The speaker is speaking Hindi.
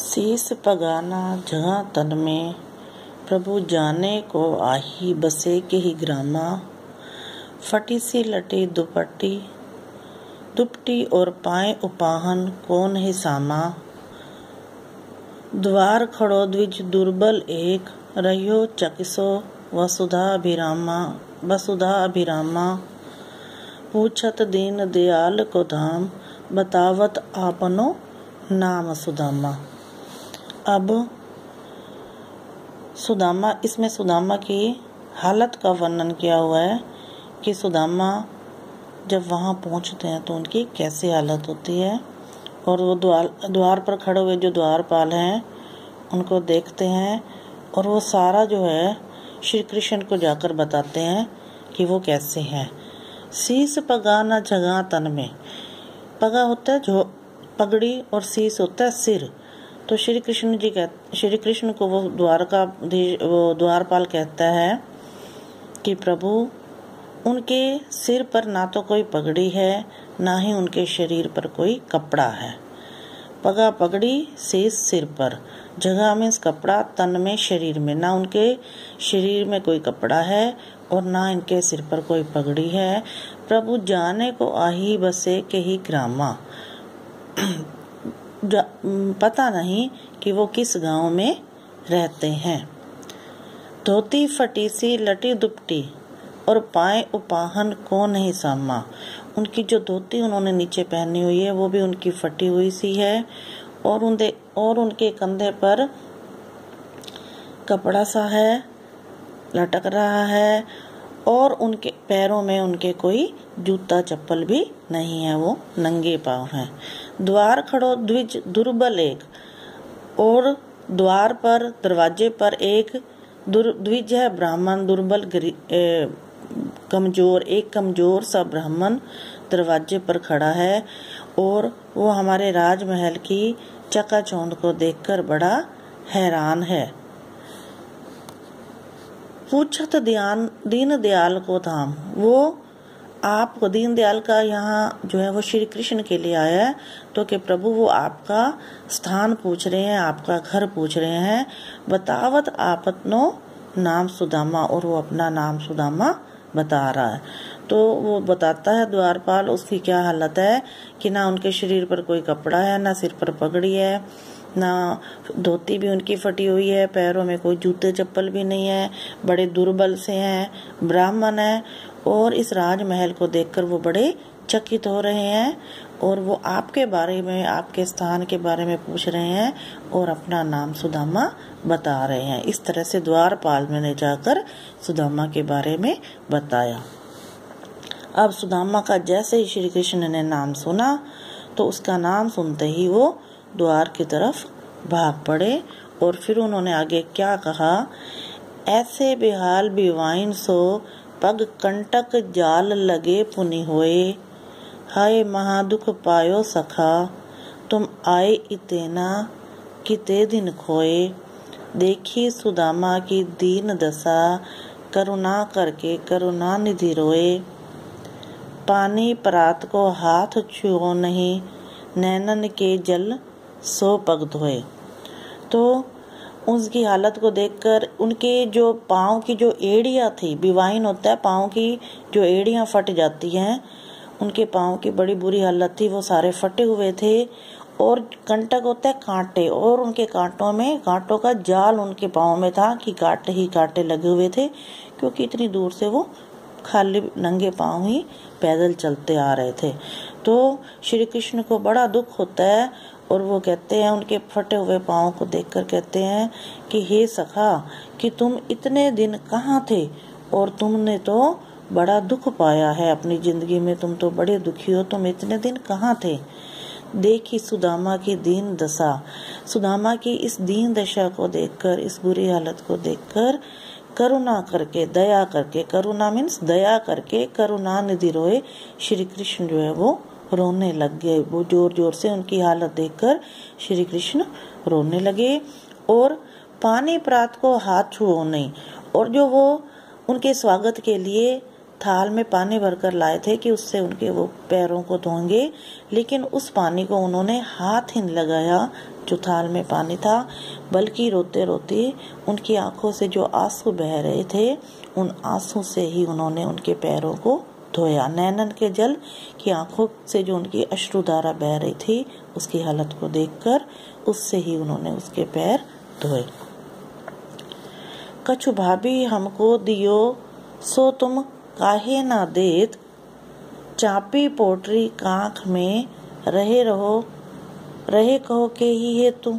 शीस पगाना जहाँ तन में, प्रभु जाने को आही बसे के ही ग्रामा। फटी सी लटी दुपट्टी और पाए उपाहन कौन है सामा। द्वार खड़ो द्विज दुर्बल एक, रहियो चकिसो वसुधा अभिरामा। पूछत दीन दयाल को धाम, बतावत आपनो नाम सुदामा। अब सुदामा, इसमें सुदामा की हालत का वर्णन किया हुआ है कि सुदामा जब वहाँ पहुँचते हैं तो उनकी कैसी हालत होती है। और वो द्वार पर खड़े हुए जो द्वारपाल हैं उनको देखते हैं और वो सारा जो है श्री कृष्ण को जाकर बताते हैं कि वो कैसे हैं। शीस पगाना जगह तन में, पगा होता है जो पगड़ी और शीस होता है सिर। तो श्री कृष्ण को वो द्वारपाल कहता है कि प्रभु उनके सिर पर ना तो कोई पगड़ी है, ना ही उनके शरीर पर कोई कपड़ा है। पगा पगड़ी, शीस सिर पर, जगह मीन्स कपड़ा, तन में शरीर में, ना उनके शरीर में कोई कपड़ा है और ना इनके सिर पर कोई पगड़ी है। प्रभु जाने को आही बसे के ही ग्रामा, पता नहीं कि वो किस गांव में रहते हैं। धोती फटी सी लटी दुपट्टी और पाए उपाहन को नहीं सामा। उनकी जो धोती उन्होंने नीचे पहनी हुई है वो भी उनकी फटी हुई सी है और उनके कंधे पर कपड़ा सा है लटक रहा है और उनके पैरों में उनके कोई जूता चप्पल भी नहीं है, वो नंगे पांव हैं। द्वार खड़ो द्विज दुर्बल एक, और द्वार पर दरवाजे पर एक द्विज है ब्राह्मण, दुर्बल कमजोर, एक कमजोर सा ब्राह्मण दरवाजे पर खड़ा है और वो हमारे राजमहल की चकाचौंध को देखकर बड़ा हैरान है। पूछत दीन दयाल को धाम, वो आप दीन दयाल का यहाँ जो है वो श्री कृष्ण के लिए आया है, तो कि प्रभु वो आपका स्थान पूछ रहे हैं, आपका घर पूछ रहे हैं। बतावत आपनो नाम सुदामा, और वो अपना नाम सुदामा बता रहा है। तो वो बताता है द्वारपाल उसकी क्या हालत है कि ना उनके शरीर पर कोई कपड़ा है, ना सिर पर पगड़ी है, ना धोती भी उनकी फटी हुई है, पैरों में कोई जूते चप्पल भी नहीं है, बड़े दुर्बल से हैं, ब्राह्मण है और इस राजमहल को देखकर वो बड़े चकित हो रहे हैं और वो आपके बारे में, आपके स्थान के बारे में पूछ रहे हैं और अपना नाम सुदामा बता रहे हैं। इस तरह से द्वारपाल ने जाकर सुदामा के बारे में बताया। अब सुदामा का जैसे ही श्री कृष्ण ने नाम सुना तो उसका नाम सुनते ही वो द्वार की तरफ भाग पड़े और फिर उन्होंने आगे क्या कहा। ऐसे बेहाल बिवाइन सो, पग कंटक जाल लगे पुनि होए। हाय महादुख पायो सखा, तुम आए इतेना किते दिन खोए। देखी सुदामा की दीन दशा, करुणा करके करुणा निधि रोए। पानी परात को हाथ छुओ नहीं, नैनन के जल सो पग धोए। तो उसकी हालत को देखकर उनके जो पाँव की जो एड़ियाँ थी, बिवाइन होता है पाँव की जो एड़ियाँ फट जाती हैं, उनके पाँव की बड़ी बुरी हालत थी, वो सारे फटे हुए थे। और कंटक होता है कांटे, और उनके कांटों का जाल उनके पाँव में था कि कांटे ही कांटे लगे हुए थे, क्योंकि इतनी दूर से वो खाली नंगे पाँव ही पैदल चलते आ रहे थे। तो श्री कृष्ण को बड़ा दुख होता है और वो कहते हैं, उनके फटे हुए पाँव को देखकर कहते हैं कि हे सखा, कि तुम इतने दिन कहाँ थे और तुमने तो बड़ा दुख पाया है अपनी जिंदगी में, तुम तो बड़े दुखी हो, तुम इतने दिन कहाँ थे। देखी सुदामा की दीन दशा, सुदामा की इस दीन दशा को देखकर, इस बुरी हालत को देखकर करुणा करके, दया करके, करुणा मीन्स दया करके, करुणा निधि रोए। श्री कृष्ण जो है वो रोने लग गए। वो जोर जोर से उनकी हालत देखकर श्री कृष्ण रोने लगे। और पानी प्रात को हाथ छुओ नहीं, और जो वो उनके स्वागत के लिए थाल में पानी भरकर लाए थे कि उससे उनके वो पैरों को धोएंगे, लेकिन उस पानी को उन्होंने हाथ ही लगाया, जो थाल में पानी था, बल्कि रोते रोते उनकी आंखों से जो आंसू बह रहे थे, उन आंसू से ही उन्होंने उनके पैरों को धोया। नैनन के जल की आंखों से जो उनकी अश्रुधारा बह रही थी, उसकी हालत को देखकर उससे ही उन्होंने उसके पैर धोए। कछु भाभी हमको दियो सो तुम काहे ना देत, चापी पोटरी कांख में रहे कहो के ही है तू।